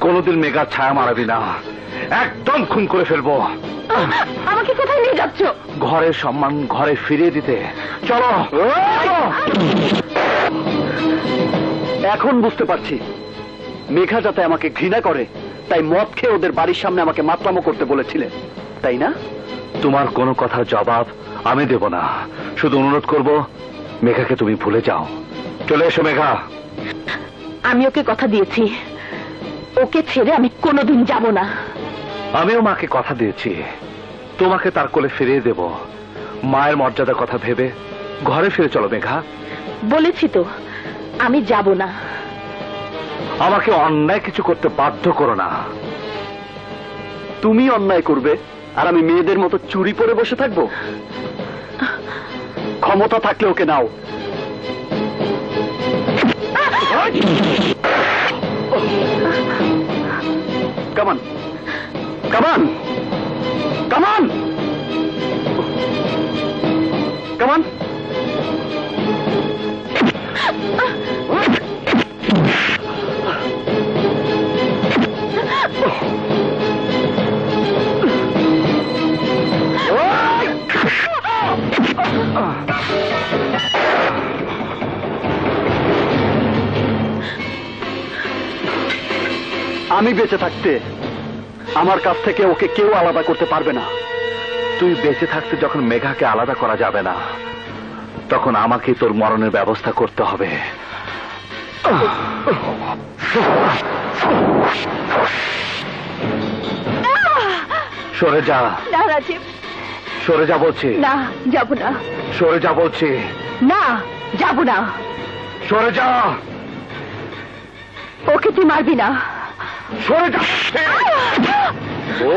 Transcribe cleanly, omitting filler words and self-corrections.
কোনোদিন মেঘার ছায়া মারাবি না, একদম খুন করে ফেলবো। আমাকে কোথায় নিয়ে যাচ্ছ? ঘরের সম্মান ঘরে ফিরিয়ে দিতে। চলো। এখন বুঝতে পারছি মেঘা যাতে আমাকে ঘৃণা করে তাই মদ খেয়ে ওদের বাড়ির সামনে আমাকে মাতলামো করতে বলেছিলে, তাই না? তোমার কোনো কথার জবাব আমি দেব না, শুধু অনুরোধ করব মেঘাকে তুমি ভুলে যাও। চলে এসো মেঘা। আমি ওকে কথা দিয়েছি, ওকে ছেড়ে আমি কোনোদিন যাব না। আমিও মাকে কথা দিয়েছি, তোমাকে তার কোলে ফিরিয়ে দেব। মায়ের মর্যাদার কথা ভেবে ঘরে ফিরে চলো মেঘা। বলেছি তো আমি যাব না। আমাকে অন্যায় কিছু করতে বাধ্য করো না। তুমি অন্যায় করবে আর আমি মেয়েদের মতো চুরি পরে বসে থাকবো? ক্ষমতা থাকলে ওকে নাও। কামান কামান কামান কামান। আমি বেঁচে থাকতে আমার কাছ থেকে ওকে কেউ আলাদা করতে পারবে না। তুই বেঁচে থাকতে যখন মেঘাকে আলাদা করা যাবে না, তখন আমাকে তোর মরণের ব্যবস্থা করতে হবে। সরে যা। না রাজীব, সরে যা বলছি। না যাব না। সরে যা বলছি। না যাব না। সরে যা। ওকে তুই মারবি না। সরে যা। ও